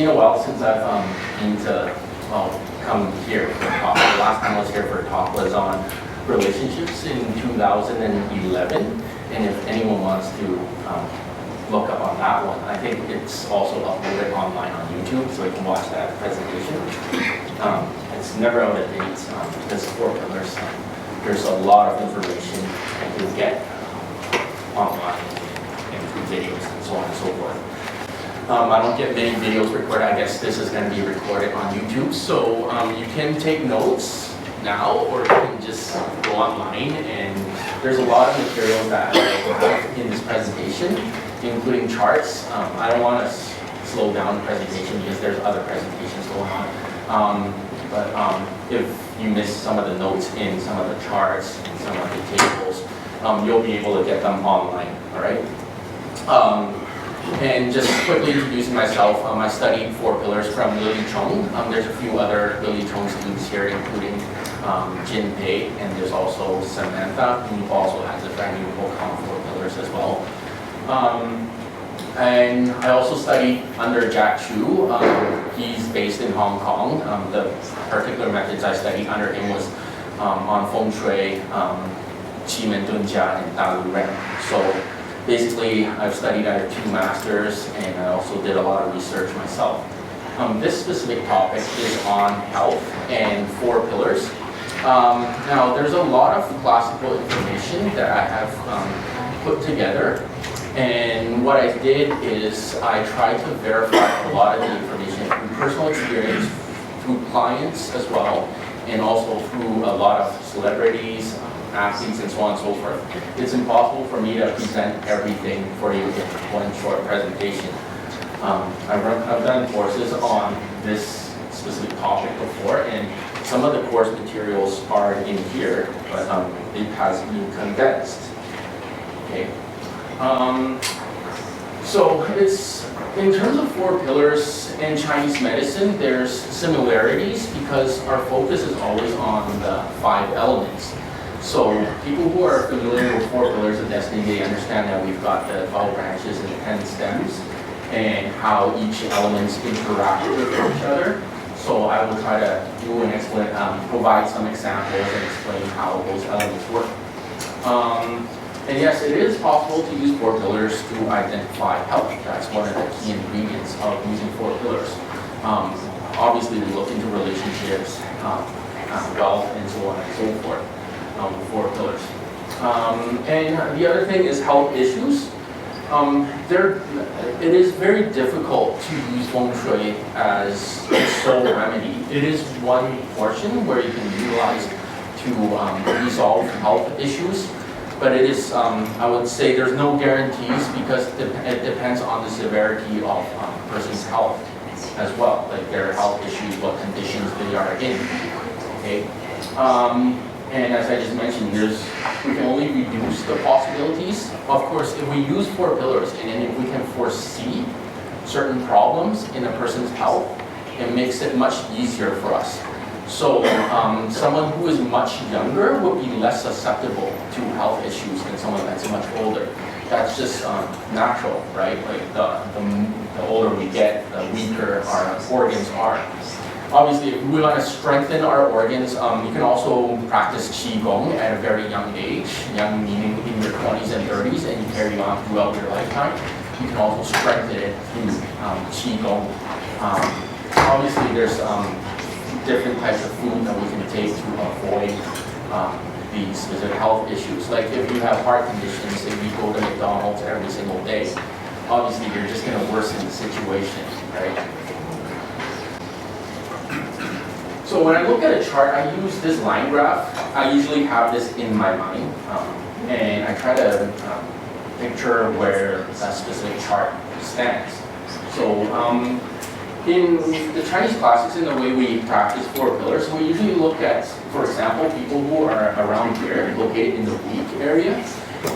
been a while since I've been to, come here for a talk. The last time I was here for a talk was on relationships in 2011. And if anyone wants to look up on that one, I think it's also uploaded online on YouTube, so you can watch that presentation. It's never out of date because 4 pillars. There's a lot of information that you get online and through videos and so on and so forth. I don't get many videos recorded. I guess this is going to be recorded on YouTube, so you can take notes now, or you can just go online, and there's a lot of material that I have in this presentation, including charts. I don't want to slow down the presentation because there's other presentations going on. But if you miss some of the notes in some of the charts and some of the tables, you'll be able to get them online, all right? And just quickly introducing myself, I studied 4 pillars from Lily Chong. There's a few other Lily Chong students here, including Jin Pei, and there's also Samantha, who also has a brand new book on 4 pillars as well. And I also studied under Jack Chu. He's based in Hong Kong. The particular methods I studied under him was on feng shui, qi men dun jia, and da lu ren. So basically, I've studied under 2 masters, and I also did a lot of research myself. This specific topic is on health and 4 pillars. Now, there's a lot of classical information that I have put together. And what I did is I tried to verify a lot of the information through personal experience, through clients as well, and also through a lot of celebrities, athletes, and so on and so forth. It's impossible for me to present everything for you in one short presentation. I've done courses on this specific topic before, and some of the course materials are in here, but it has been condensed. Okay. So it's, in terms of 4 pillars in Chinese medicine, there's similarities because our focus is always on the 5 elements. So people who are familiar with 4 pillars of destiny, they understand that we've got the 12 branches and 10 stems, and how each elements interact with each other. So I will try to do and explain, provide some examples and explain how those elements work. And yes, it is possible to use 4 pillars to identify health. That's one of the key ingredients of using 4 pillars. Obviously, we look into relationships, wealth, and so on and so forth with 4 pillars. And the other thing is health issues. It is very difficult to use feng shui as a sole remedy. It is one portion where you can utilize to resolve health issues. But it is, I would say there's no guarantees because it depends on the severity of a person's health as well, like their health issues, what conditions they are in, okay? And as I just mentioned, we can only reduce the possibilities. Of course, if we use 4 pillars and then if we can foresee certain problems in a person's health, it makes it much easier for us. So someone who is much younger would be less susceptible to health issues than someone that's much older. That's just natural, right? Like the older we get, the weaker our organs are. Obviously, if we want to strengthen our organs, you can also practice Qigong at a very young age, young meaning in your 20s and 30s, and you carry on throughout your lifetime. You can also strengthen it through Qigong. Obviously, there's different types of food that we can take to avoid these specific health issues. Like if you have heart conditions, if you go to McDonald's every single day, obviously you're just going to worsen the situation, right? So when I look at a chart, I use this line graph. I usually have this in my mind, and I try to picture where that specific chart stands. So in the Chinese classics, in the way we practice 4 pillars, we usually look at, for example, people who are around here, located in the weak area,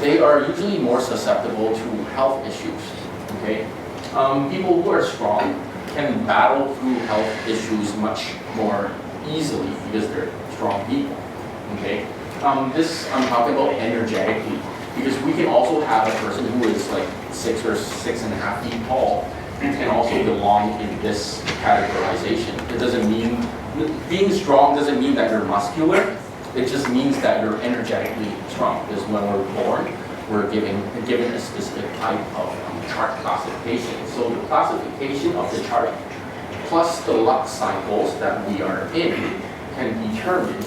they are usually more susceptible to health issues, okay? People who are strong can battle through health issues much more easily because they're strong people, okay? This I'm talking about energetically, because we can also have a person who is like 6 or 6.5 feet tall can also belong in this categorization. It doesn't mean, being strong doesn't mean that you're muscular, it just means that you're energetically strong. Because when we're born, we're given a specific type of chart classification. So the classification of the chart plus the luck cycles that we are in can determine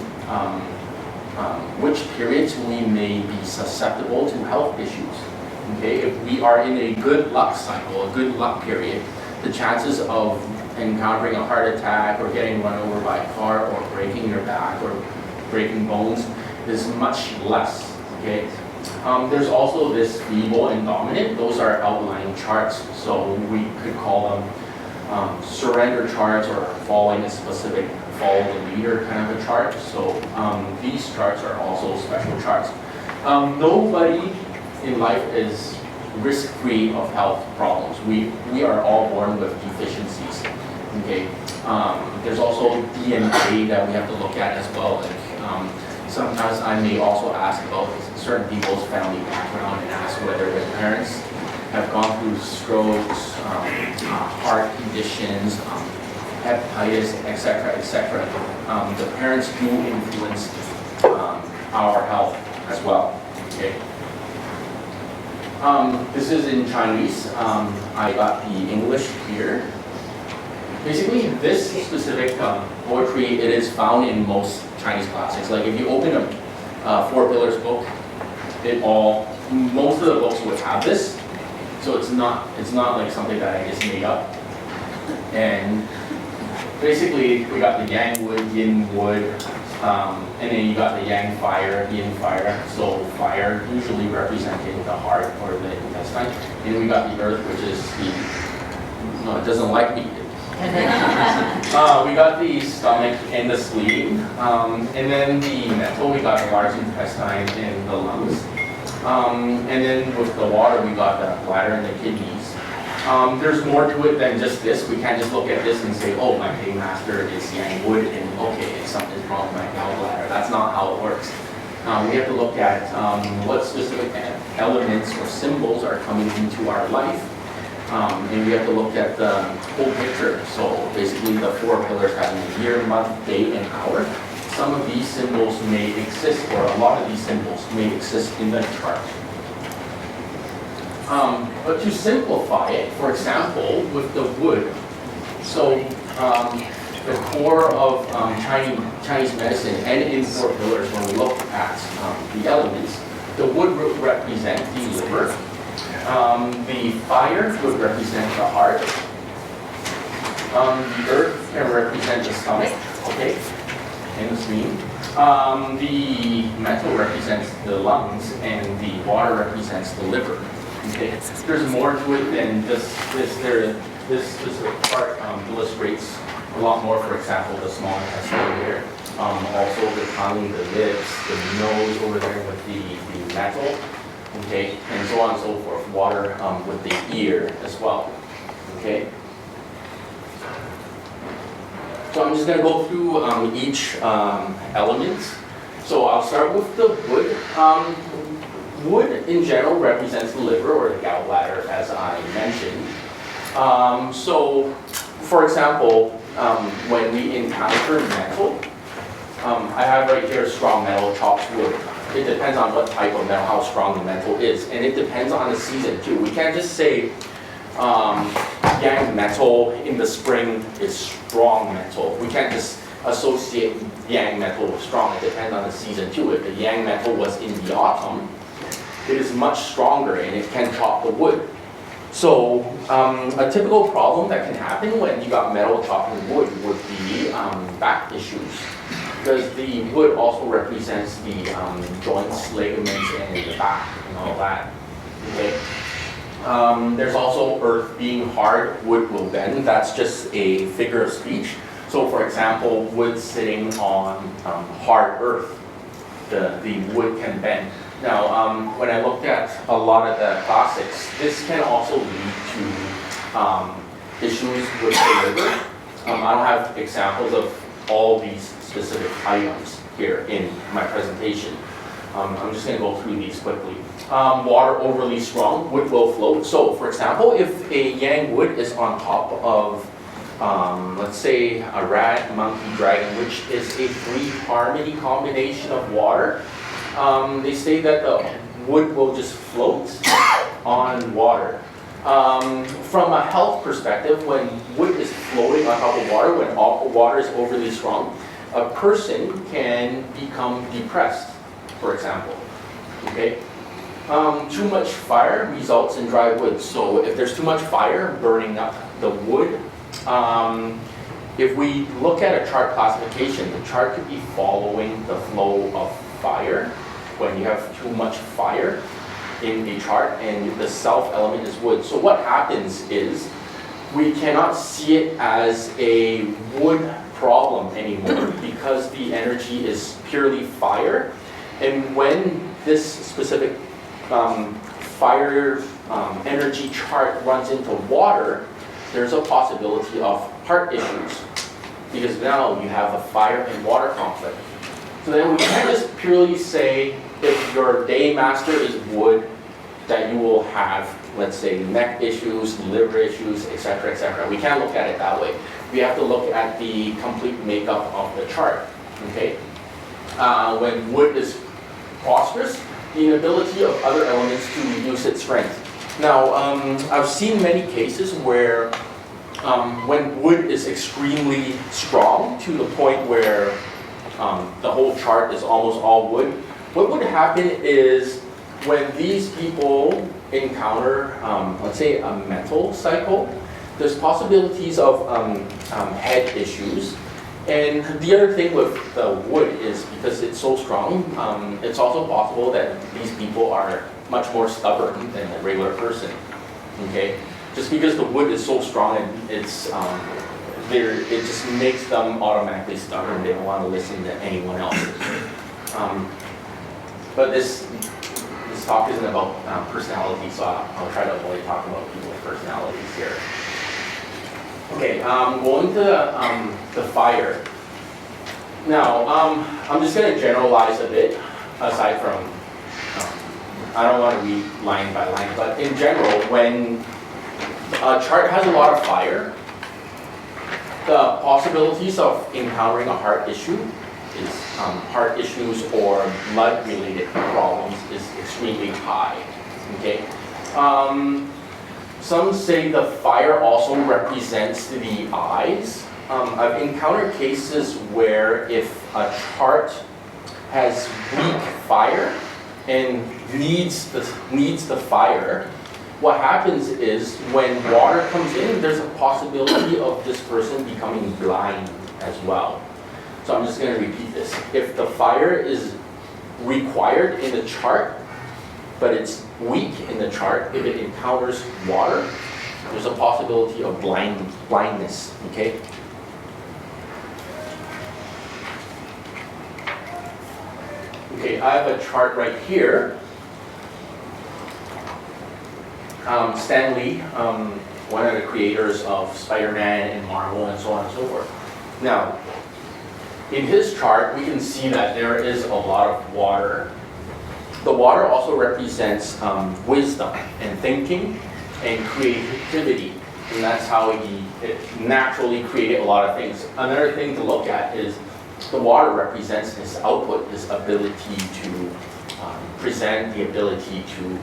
which periods we may be susceptible to health issues. Okay, if we are in a good luck cycle, a good luck period, the chances of encountering a heart attack or getting run over by a car or breaking your back or breaking bones is much less. Okay, there's also this feeble and dominant. Those are outlying charts, so we could call them surrender charts or following a specific follow the leader kind of a chart. So these charts are also special charts. Nobody in life is risk-free of health problems. We are all born with deficiencies. Okay. There's also DNA that we have to look at as well. Like, sometimes I may also ask about certain people's family background and ask whether their parents have gone through strokes, heart conditions, hepatitis, etc., etc. The parents do influence our health as well. Okay. This is in Chinese. I got the English here. Basically, this specific poetry, it is found in most Chinese classics. Like if you open a Four Pillars book, most of the books would have this. So it's not like something that I just made up. And basically, we got the Yang wood, Yin wood, and then you got the Yang fire, Yin fire. So fire usually representing the heart or the intestine. And we got the earth, which is no, it doesn't like me. We got the stomach and the spleen, and then the metal, we got the large intestine and the lungs. And then with the water, we got the bladder and the kidneys. There's more to it than just this. We can't just look at this and say, oh, my paymaster is Yang wood, and okay, something's wrong with my gallbladder. That's not how it works. We have to look at what specific elements or symbols are coming into our life. And we have to look at the whole picture. So basically the four pillars having a year, month, day, and hour. Some of these symbols may exist, or a lot of these symbols may exist in the chart. But to simplify it, for example, with the wood, so the core of Chinese medicine and in Four Pillars, when we look at the elements, the wood would represent the liver. The fire would represent the heart. The earth can represent the stomach, okay, and the spleen. The metal represents the lungs, and the water represents the liver. Okay, there's more to it than this. This specific part illustrates a lot more. For example, the small intestine here. Also the tongue, the lips, the nose over there with the metal. Okay, and so on and so forth. Water with the ear as well. Okay. So I'm just going to go through each element. So I'll start with the wood. Wood in general represents the liver or the gallbladder, as I mentioned. So, for example, when we encounter metal, I have right here strong metal, chopped wood. It depends on what type of metal, how strong the metal is, and it depends on the season too. We can't just say Yang metal in the spring is strong metal. We can't just associate Yang metal with strong. It depends on the season too. If the Yang metal was in the autumn, it is much stronger and it can chop the wood. So a typical problem that can happen when you got metal chopping wood would be back issues. Because the wood also represents the joints, ligaments, and the back and all that. Okay. There's also earth being hard, wood will bend. That's just a figure of speech. So for example, wood sitting on hard earth, the wood can bend. Now, when I looked at a lot of the classics, this can also lead to issues with the liver. I don't have examples of all these specific items here in my presentation. I'm just going to go through these quickly. Water overly strong, wood will float. So for example, if a yang wood is on top of, let's say, a rat, monkey, dragon, which is a three-harmony combination of water, they say that the wood will just float on water. From a health perspective, when wood is floating on top of water, when water is overly strong, a person can become depressed, for example. Okay? Too much fire results in dry wood. So if there's too much fire burning up the wood, if we look at a chart classification, the chart could be following the flow of fire. When you have too much fire in a chart and the self element is wood. So what happens is we cannot see it as a wood problem anymore because the energy is purely fire. And when this specific fire energy chart runs into water, there's a possibility of heart issues because now you have a fire and water conflict. So then we can't just purely say if your day master is wood that you will have, let's say, neck issues, liver issues, etc., etc. We can't look at it that way. We have to look at the complete makeup of the chart. Okay? When wood is prosperous, the inability of other elements to reduce its strength. Now, I've seen many cases where when wood is extremely strong to the point where the whole chart is almost all wood, what would happen is when these people encounter, let's say, a mental cycle, there's possibilities of head issues. And the other thing with the wood is because it's so strong, it's also possible that these people are much more stubborn than a regular person. Okay, just because the wood is so strong and it's it just makes them automatically stubborn. They don't want to listen to anyone else. But this talk isn't about personality, so I'll try to avoid talking about people's personalities here. Okay, going to the fire. Now, I'm just going to generalize a bit, aside from, I don't want to read line by line, but in general, when a chart has a lot of fire, the possibilities of encountering a heart issue is heart issues or blood-related problems is extremely high. Okay. Some say the fire also represents the eyes. I've encountered cases where if a chart has weak fire and needs the fire, what happens is when water comes in, there's a possibility of this person becoming blind as well. So I'm just going to repeat this. If the fire is required in the chart, but it's weak in the chart, if it encounters water, there's a possibility of blindness, okay? Okay, I have a chart right here. Stanley, one of the creators of Spider-Man and Marvel and so on and so forth. Now, in his chart, we can see that there is a lot of water. The water also represents wisdom and thinking and creativity. And that's how he naturally created a lot of things. Another thing to look at is the water represents his output, his ability to present, the ability to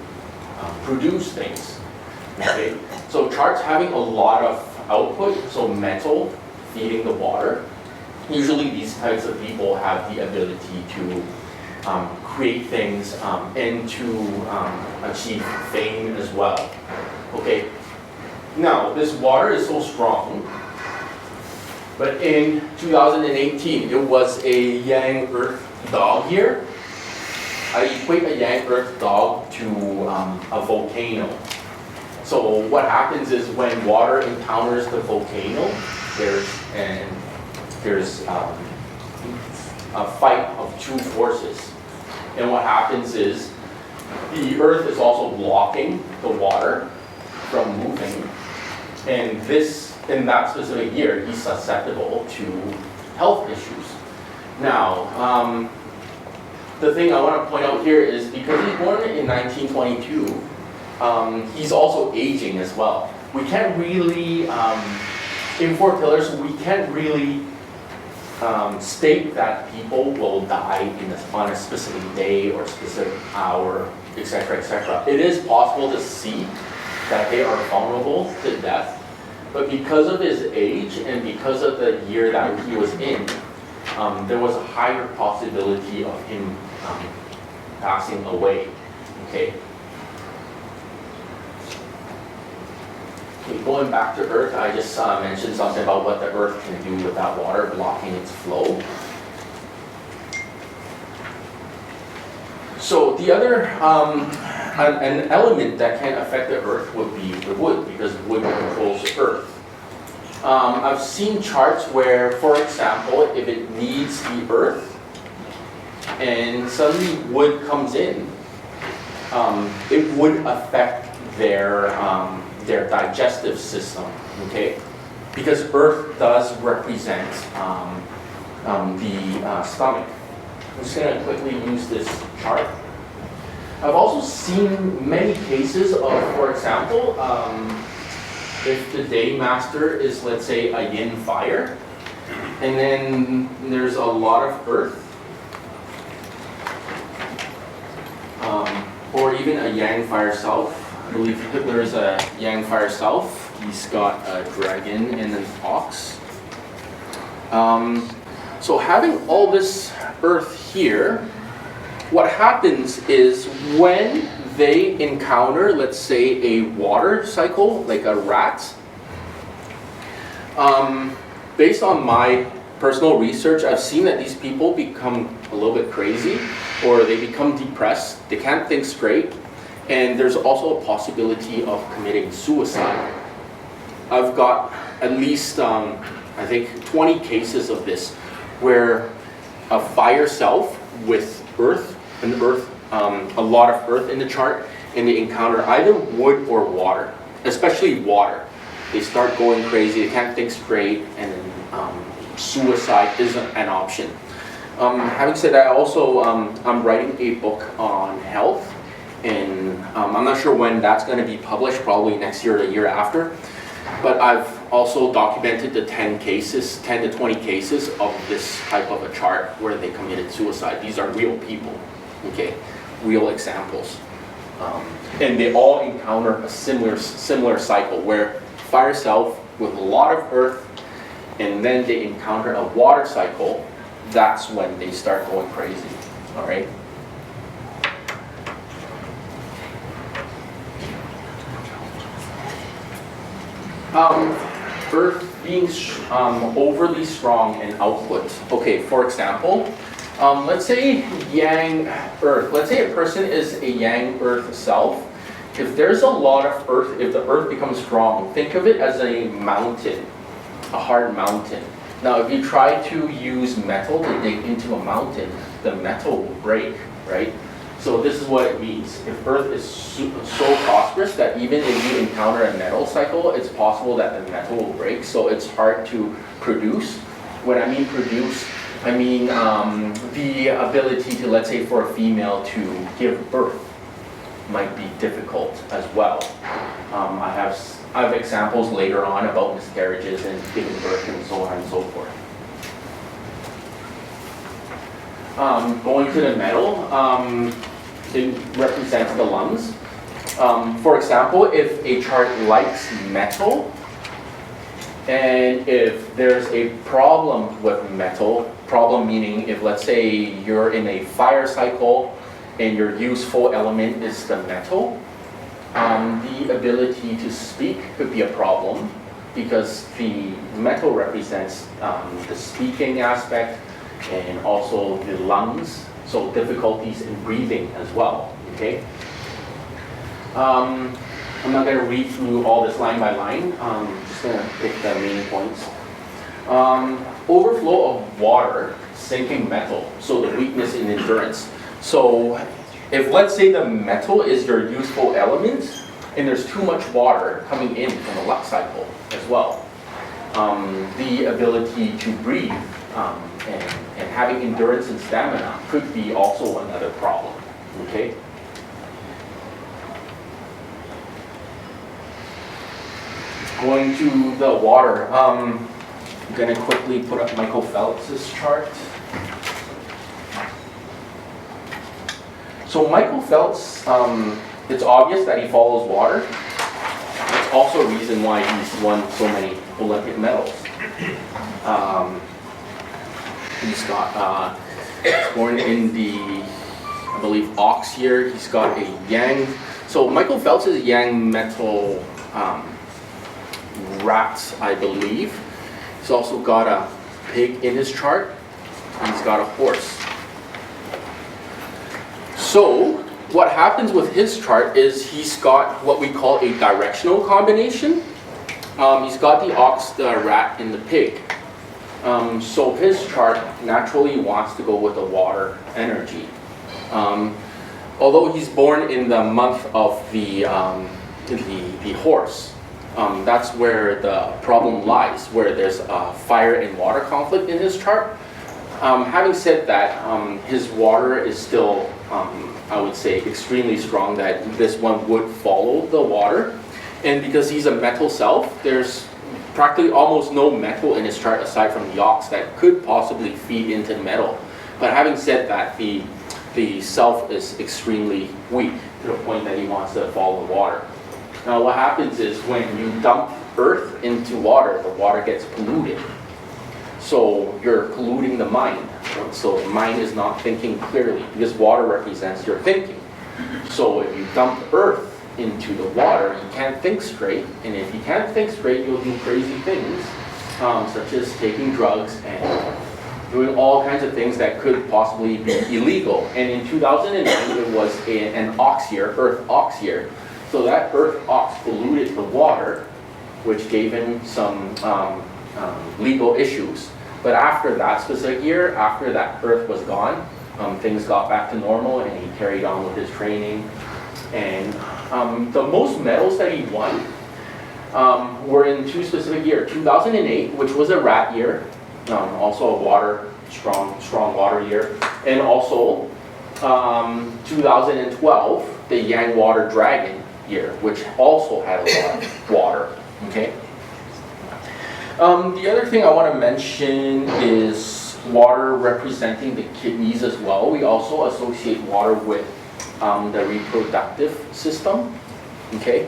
produce things. Okay? So charts having a lot of output, so mental, feeding the water, usually these types of people have the ability to create things and to achieve fame as well. Okay, now this water is so strong, but in 2018 it was a Yang Earth dog here. I equate a Yang Earth dog to a volcano. So what happens is when water encounters the volcano, there's a fight of two forces. And what happens is the earth is also blocking the water from moving. And in that specific year, he's susceptible to health issues. Now, the thing I want to point out here is because he's born in 1922, he's also aging as well. We can't really, in four pillars, we can't really state that people will die on a specific day or specific hour, etc., etc. It is possible to see that they are vulnerable to death, but because of his age and because of the year that he was in, there was a higher possibility of him passing away. Okay. Going back to Earth, I just mentioned something about what the Earth can do with that water blocking its flow. So the other, an element that can affect the Earth would be the wood, because wood controls the Earth. I've seen charts where, for example, if it needs the Earth, and suddenly wood comes in, it would affect their digestive system, okay? Because Earth does represent the stomach. I'm just going to quickly use this chart. I've also seen many cases of, for example, if the day master is, let's say, a yin fire, and then there's a lot of Earth, or even a yang fire self. I believe Hitler is a yang fire self. He's got a dragon and an ox. So having all this Earth here, what happens is when they encounter, let's say, a water cycle, like a rat, based on my personal research, I've seen that these people become a little bit crazy, or they become depressed, they can't think straight, and there's also a possibility of committing suicide. I've got at least, I think, 20 cases of this, where a fire self with Earth, a lot of Earth in the chart, and they encounter either wood or water, especially water. They start going crazy, they can't think straight, and suicide isn't an option. Having said that, also, I'm writing a book on health, and I'm not sure when that's going to be published, probably next year or the year after. But I've also documented the 10 to 20 cases of this type of a chart where they committed suicide. These are real people, okay, real examples. And they all encounter a similar cycle where fire self with a lot of Earth, and then they encounter a water cycle. That's when they start going crazy, all right? Earth being overly strong in output. Okay, for example, let's say Yang Earth. Let's say a person is a Yang Earth self. If there's a lot of Earth, if the Earth becomes strong, think of it as a mountain, a hard mountain. Now, if you try to use metal to dig into a mountain, the metal will break, right? So this is what it means. If Earth is so prosperous that even if you encounter a metal cycle, it's possible that the metal will break, so it's hard to produce. When I mean produce, I mean the ability to, let's say, for a female to give birth might be difficult as well. I have examples later on about miscarriages and giving birth and so on and so forth. Going to the metal, it represents the lungs. For example, if a chart likes metal, and if there's a problem with metal, problem meaning if, let's say, you're in a fire cycle and your useful element is the metal, the ability to speak could be a problem because the metal represents the speaking aspect and also the lungs, so difficulties in breathing as well, okay? I'm not going to read through all this line by line, I'm just going to pick the main points. Overflow of water, sinking metal, so the weakness in endurance. So if, let's say, the metal is your useful element, and there's too much water coming in from the luck cycle as well, the ability to breathe and having endurance and stamina could be also another problem, okay? Going to the water, I'm gonna quickly put up Michael Phelps' chart. So Michael Phelps, it's obvious that he follows water. It's also a reason why he's won so many Olympic medals. He's got, born in the, I believe, ox year. He's got a yang. So Michael Phelps is a yang metal rat, I believe. He's also got a pig in his chart. He's got a horse. So what happens with his chart is he's got what we call a directional combination. He's got the ox, the rat, and the pig. So his chart naturally wants to go with the water energy. Although he's born in the month of the horse, that's where the problem lies, where there's a fire and water conflict in his chart. Having said that, his water is still, I would say, extremely strong, that this one would follow the water. And because he's a metal self, there's practically almost no metal in his chart aside from the ox that could possibly feed into metal. But having said that, the self is extremely weak to the point that he wants to follow the water. Now what happens is when you dump earth into water, the water gets polluted. So you're polluting the mind. So the mind is not thinking clearly because water represents your thinking. So if you dump earth into the water, you can't think straight. And if you can't think straight, you'll do crazy things, such as taking drugs and doing all kinds of things that could possibly be illegal. And in 2009, it was an ox year, earth ox year. So that earth ox polluted the water, which gave him some legal issues. But after that specific year, after that earth was gone, things got back to normal and he carried on with his training. And the most medals that he won were in two specific years. 2008, which was a rat year, also a water, strong water year. And also 2012, the Yang Water Dragon year, which also had a lot of water, okay? The other thing I want to mention is water representing the kidneys as well. We also associate water with the reproductive system, okay?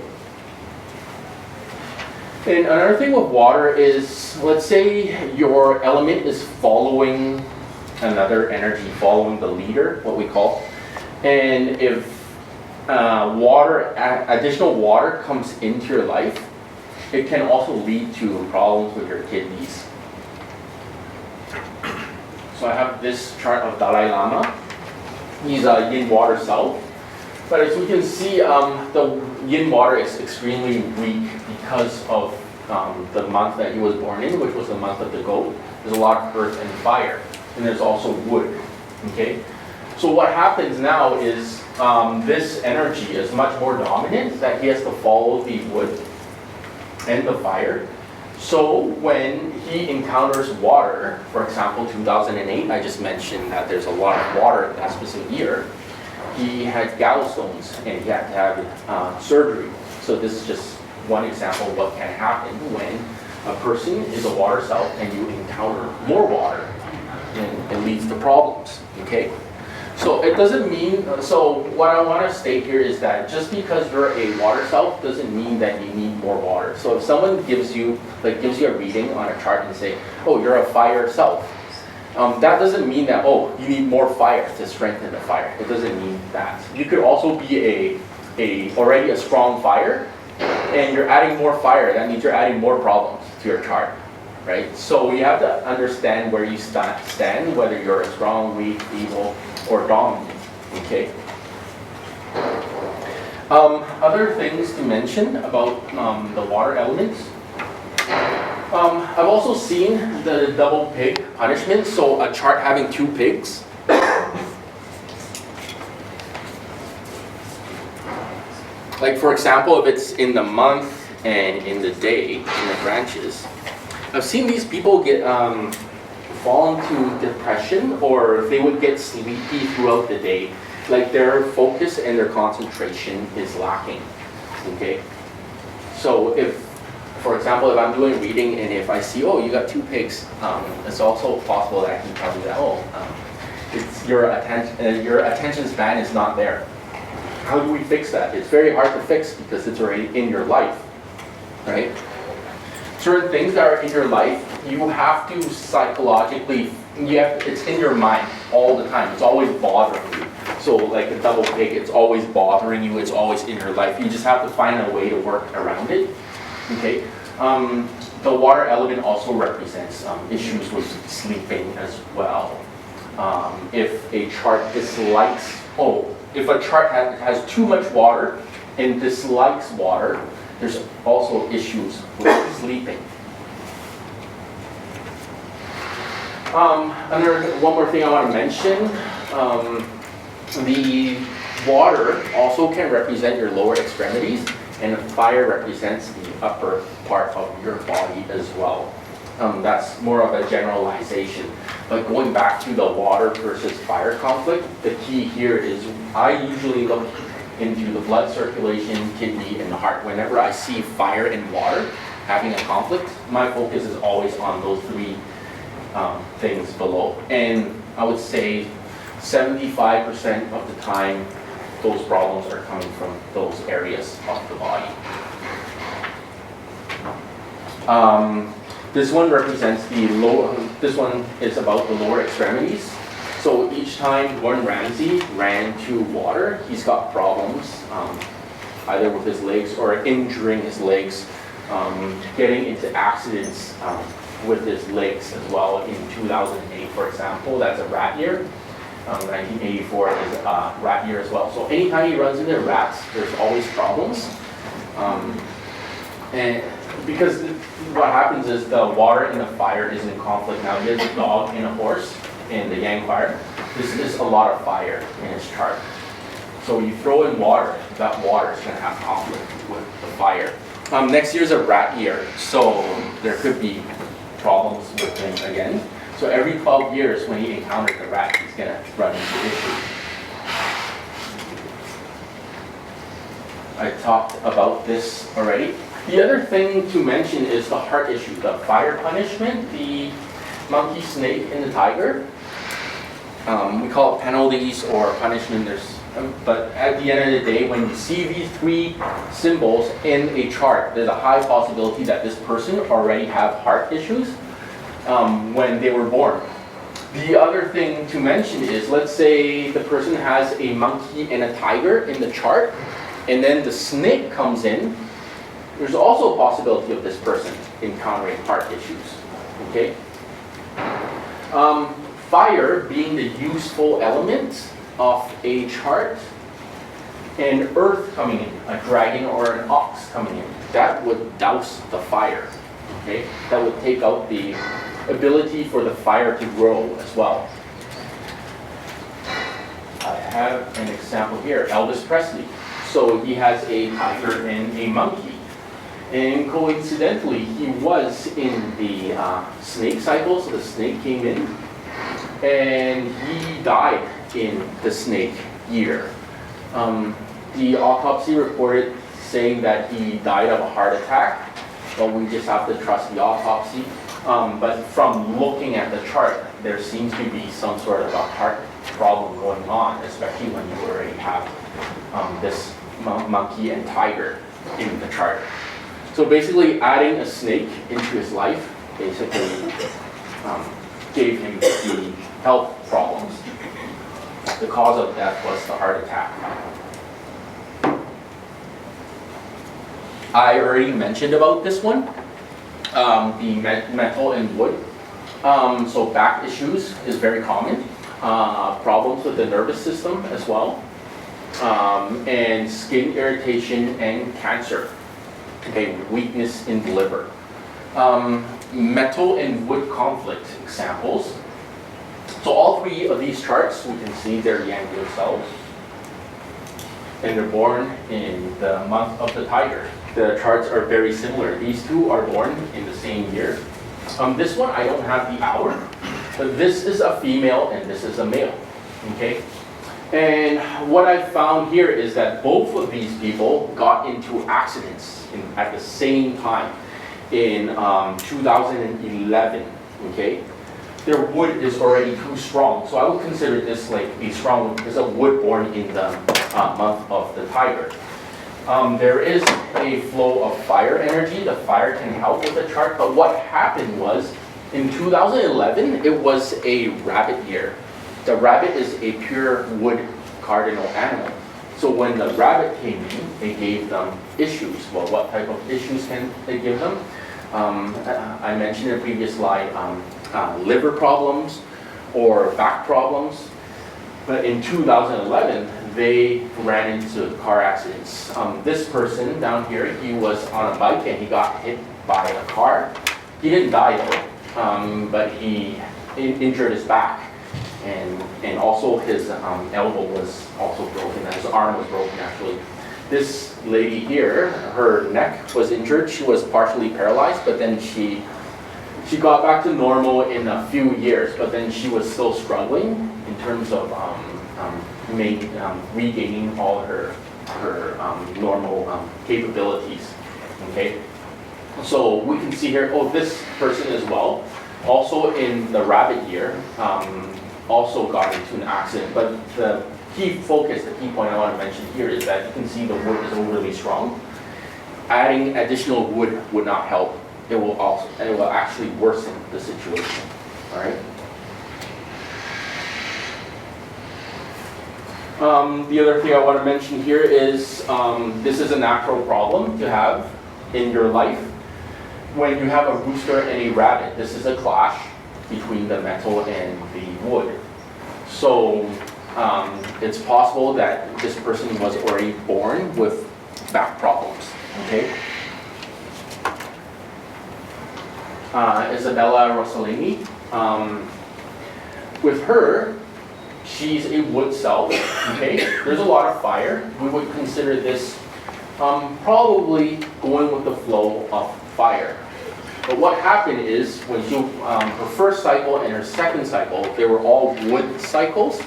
And another thing with water is, let's say your element is following another energy, following the leader, what we call. And if additional water comes into your life, it can also lead to problems with your kidneys. So I have this chart of Dalai Lama. He's a yin water self. But as we can see, the yin water is extremely weak because of the month that he was born in, which was the month of the goat. There's a lot of earth and fire, and there's also wood, okay? So what happens now is this energy is much more dominant, that he has to follow the wood and the fire. So when he encounters water, for example, 2008, I just mentioned that there's a lot of water that specific year. He had gallstones and he had to have surgery. So this is just one example of what can happen when a person is a water self and you encounter more water, and it leads to problems, okay? So it doesn't mean, so what I want to state here is that just because you're a water self doesn't mean that you need more water. So if someone gives you a reading on a chart and say, oh, you're a fire self, that doesn't mean that, oh, you need more fire to strengthen the fire. It doesn't mean that. You could also be already a strong fire, and you're adding more fire. That means you're adding more problems to your chart, right? So you have to understand where you stand, whether you're a strong, weak, evil, or dominant, okay? Other things to mention about the water elements. I've also seen the double pig punishment, so a chart having two pigs. Like for example, if it's in the month and in the day, in the branches. I've seen these people get fall into depression, or they would get sleepy throughout the day. Like their focus and their concentration is lacking, okay? So if, for example, if I'm doing reading and if I see, oh, you got 2 pigs, it's also possible that I can tell you that, oh, it's your attention span is not there. How do we fix that? It's very hard to fix because it's already in your life, right? Certain things that are in your life, you have to psychologically, it's in your mind all the time. It's always bothering you. So like a double pig, it's always bothering you. It's always in your life. You just have to find a way to work around it. Okay. The water element also represents issues with sleeping as well. If a chart dislikes, if a chart has too much water and dislikes water, there's also issues with sleeping. One more thing I want to mention, the water also can represent your lower extremities, and fire represents the upper part of your body as well. That's more of a generalization. But going back to the water versus fire conflict, the key here is I usually look into the blood circulation, kidney, and the heart. Whenever I see fire and water having a conflict, my focus is always on those 3 things below. And I would say 75% of the time, those problems are coming from those areas of the body. This one represents the lower, this one is about the lower extremities. So each time Gordon Ramsay ran to water, he's got problems, either with his legs or injuring his legs, getting into accidents with his legs as well. In 2008, for example, that's a rat year. 1984 is a rat year as well. So anytime he runs into rats, there's always problems. And because what happens is the water and the fire is in conflict. Now he has a dog and a horse in the yang fire. This is a lot of fire in his chart. So you throw in water, that water is going to have conflict with the fire. Next year is a rat year, so there could be problems with him again. So every 12 years when he encounters a rat, he's going to run into issues. I talked about this already. The other thing to mention is the heart issue, the fire punishment, the monkey, snake, and the tiger. We call it penalties or punishment. But at the end of the day, when you see these 3 symbols in a chart, there's a high possibility that this person already have heart issues when they were born. The other thing to mention is, let's say the person has a monkey and a tiger in the chart, and then the snake comes in. There's also a possibility of this person encountering heart issues, okay? Fire being the useful element of a chart, and earth coming in, a dragon or an ox coming in, that would douse the fire, okay? That would take out the ability for the fire to grow as well. I have an example here, Elvis Presley. So he has a tiger and a monkey. And coincidentally, he was in the snake cycle, so the snake came in, and he died in the snake year. The autopsy reported saying that he died of a heart attack, but we just have to trust the autopsy. But from looking at the chart, there seems to be some sort of a heart problem going on, especially when you already have this monkey and tiger in the chart. So basically adding a snake into his life basically gave him the health problems. The cause of death was the heart attack. I already mentioned about this one, the metal and wood. So back issues is very common. Problems with the nervous system as well. And skin irritation and cancer. Okay, weakness in the liver. Metal and wood conflict examples. So all 3 of these charts, we can see they're yang cells. And they're born in the month of the tiger. The charts are very similar. These 2 are born in the same year. This one, I don't have the hour, But this is a female and this is a male, okay? And what I found here is that both of these people got into accidents at the same time in 2011, okay? Their wood is already too strong, so I would consider this like a strong, because a wood born in the month of the tiger. There is a flow of fire energy. The fire can help with the chart, but what happened was, in 2011, it was a rabbit year. The rabbit is a pure wood cardinal animal. So when the rabbit came in, it gave them issues. Well, what type of issues can they give them? I mentioned in a previous slide, liver problems or back problems. But in 2011, they ran into car accidents. This person down here, he was on a bike and he got hit by a car. He didn't die though, but he injured his back. And also his elbow was also broken, and his arm was broken actually. This lady here, her neck was injured. She was partially paralyzed, but then she got back to normal in a few years, but then she was still struggling in terms of regaining all her normal capabilities, okay? So we can see here, oh, this person as well, also in the rabbit year, also got into an accident, but the key focus, the key point I want to mention here is that you can see the wood is overly strong. Adding additional wood would not help. It will actually worsen the situation. All right. The other thing I want to mention here is this is a natural problem to have in your life. When you have a rooster and a rabbit, this is a clash between the metal and the wood. So it's possible that this person was already born with back problems, okay? Isabella Rossellini, with her, she's a wood cell, okay? There's a lot of fire. We would consider this probably going with the flow of fire. But what happened is, when she, her first cycle and her second cycle, they were all wood cycles.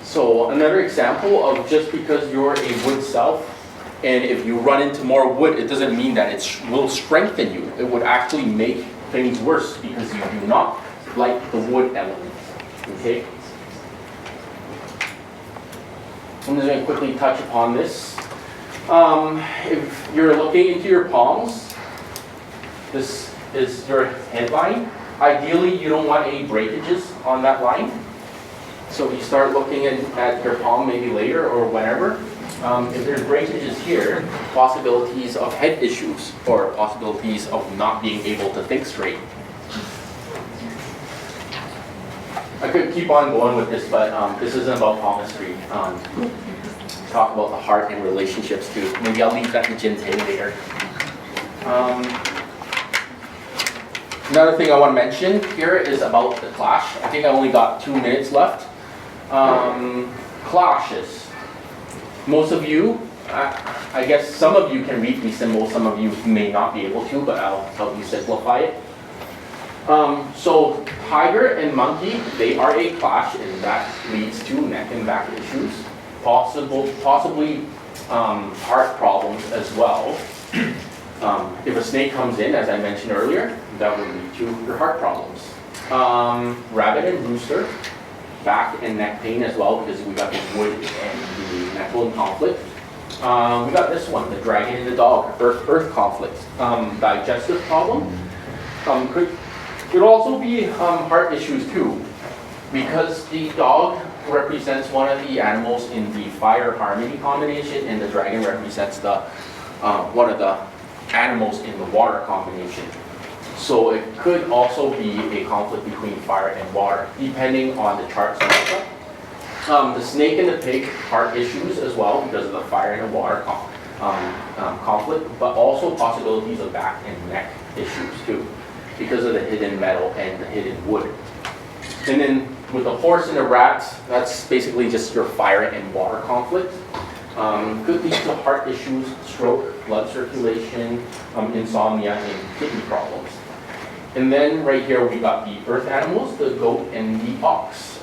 So another example of just because you're a wood cell, and if you run into more wood, it doesn't mean that it will strengthen you. It would actually make things worse because you do not like the wood element, okay? I'm just going to quickly touch upon this. If you're looking into your palms, this is your headline. Ideally, you don't want any breakages on that line. So you start looking at your palm maybe later or whenever. If there's breakages here, possibilities of head issues or possibilities of not being able to think straight. I could keep on going with this, but this isn't about palmistry. Talk about the heart and relationships too. Maybe I'll leave that to Jin Tae later. Another thing I want to mention here is about the clash. I think I only got 2 minutes left. Clashes. Most of you, I guess some of you can read these symbols, some of you may not be able to, but I'll help you simplify it. So tiger and monkey, they are a clash, and that leads to neck and back issues, possibly heart problems as well. If a snake comes in, as I mentioned earlier, that would lead to your heart problems. Rabbit and rooster, back and neck pain as well, because we got the wood and the metal in conflict. We got this one, the dragon and the dog, earth conflict. Digestive problem. Could also be heart issues too, because the dog represents one of the animals in the fire harmony combination, and the dragon represents the one of the animals in the water combination. So it could also be a conflict between fire and water, depending on the chart structure. The snake and the pig, heart issues as well because of the fire and the water conflict, but also possibilities of back and neck issues too, because of the hidden metal and the hidden wood. And then with the horse and the rat, that's basically just your fire and water conflict. Could lead to heart issues, stroke, blood circulation, insomnia, and kidney problems. And then right here we got the earth animals, the goat and the ox.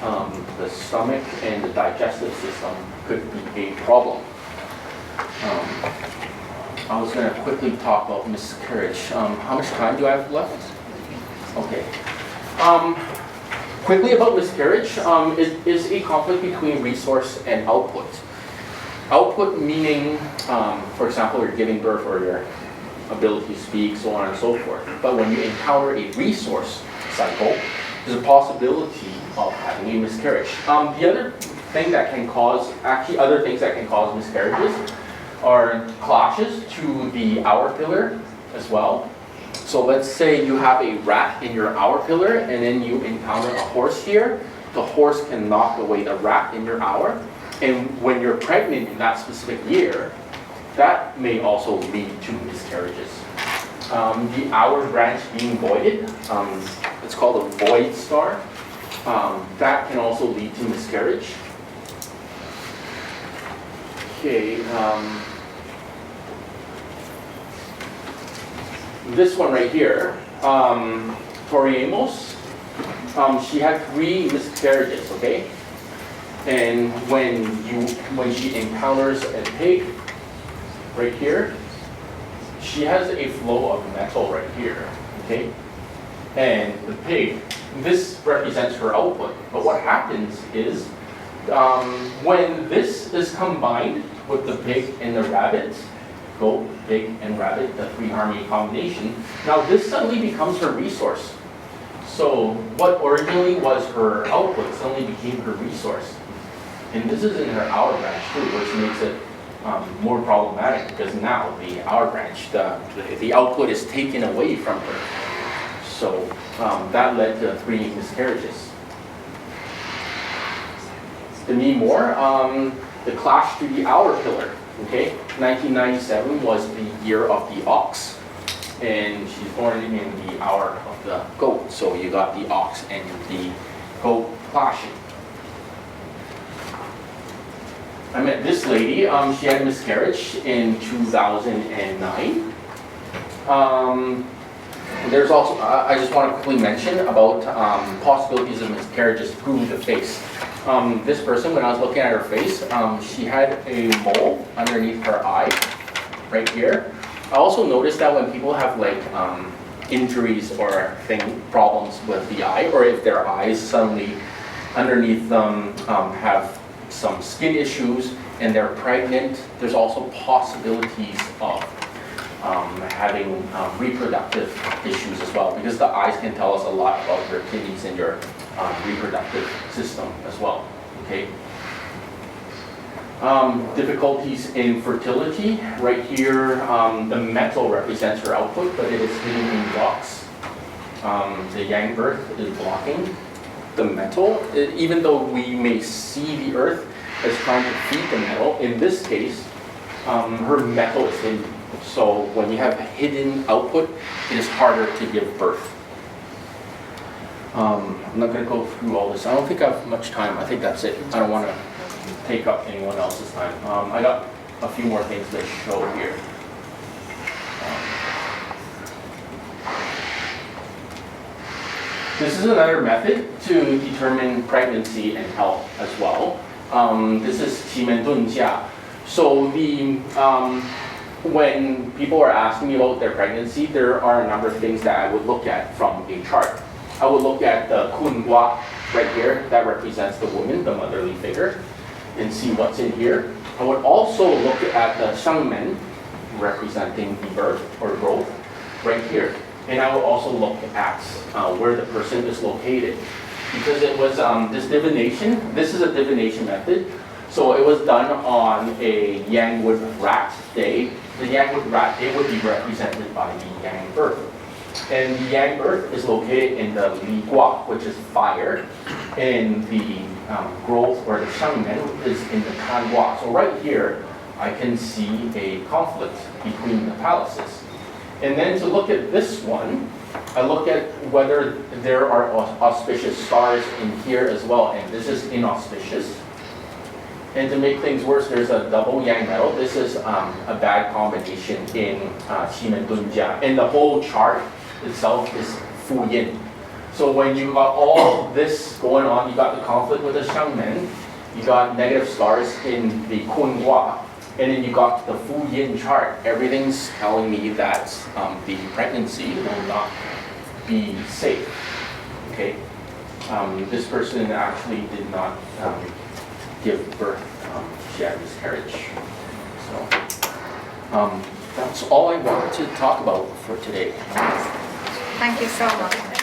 The stomach and the digestive system could be a problem. I was going to quickly talk about miscarriage. How much time do I have left? Okay. Quickly about miscarriage, it is a conflict between resource and output. Output meaning, for example, you're giving birth or your ability to speak, so on and so forth. But when you encounter a resource cycle, there's a possibility of having a miscarriage. The other thing that can cause, actually other things that can cause miscarriages are clashes to the hour pillar as well. So let's say you have a rat in your hour pillar and then you encounter a horse here. The horse can knock away the rat in your hour. And when you're pregnant in that specific year, that may also lead to miscarriages. The hour branch being voided, it's called a void star. That can also lead to miscarriage. Okay. This one right here, Tori Amos, she had 3 miscarriages, okay? And when she encounters a pig right here, she has a flow of metal right here, okay? And the pig, this represents her output. But what happens is, when this is combined with the pig and the rabbit, goat, pig, and rabbit, the 3 harmony combination, now this suddenly becomes her resource. So what originally was her output suddenly became her resource. And this is in her hour branch too, which makes it more problematic because now the hour branch, the output is taken away from her. So that led to 3 miscarriages. To me more, the clash to the hour pillar. Okay, 1997 was the year of the ox, and she's born in the hour of the goat. So you got the ox and the goat clashing. I met this lady, she had a miscarriage in 2009. There's also, I just want to quickly mention about possibilities of miscarriages through the face. This person, when I was looking at her face, she had a mole underneath her eye, right here. I also noticed that when people have like injuries or problems with the eye, or if their eyes suddenly underneath them have some skin issues and they're pregnant, there's also possibilities of having reproductive issues as well, because the eyes can tell us a lot about your kidneys and your reproductive system as well. Okay. Difficulties in fertility. Right here, the metal represents her output, but it is hidden in blocks. The yang earth is blocking the metal. Even though we may see the earth as trying to feed the metal, in this case, her metal is hidden. So when you have a hidden output, it is harder to give birth. I'm not going to go through all this. I don't think I have much time. I think that's it. I don't want to take up anyone else's time. I got a few more things to show here. This is another method to determine pregnancy and health as well. This is 奇门遁甲. So when people are asking me about their pregnancy, there are a number of things that I would look at from a chart. I would look at the Kun Gua right here, that represents the woman, the motherly figure, and see what's in here. I would also look at the Shangmen, representing the birth or growth, right here. And I will also look at where the person is located. Because it was this divination, this is a divination method. So it was done on a Yangwood rat day. The Yangwood rat day would be represented by the Yang earth. And the Yang earth is located in the Li Gua, which is fire. And the growth or the Shangmen is in the Kan Gua. So right here, I can see a conflict between the palaces. And then to look at this one, I look at whether there are auspicious stars in here as well, and this is inauspicious. And to make things worse, there's a double yang metal. This is a bad combination in 奇门遁甲. And the whole chart itself is Fu Yin. So when you got all this going on, you got the conflict with the Shangmen, you got negative stars in the Kun Hua, and then you got the Fu Yin chart. Everything's telling me that the pregnancy will not be safe. Okay, this person actually did not give birth. She had miscarriage. So that's all I wanted to talk about for today. Thank you so much.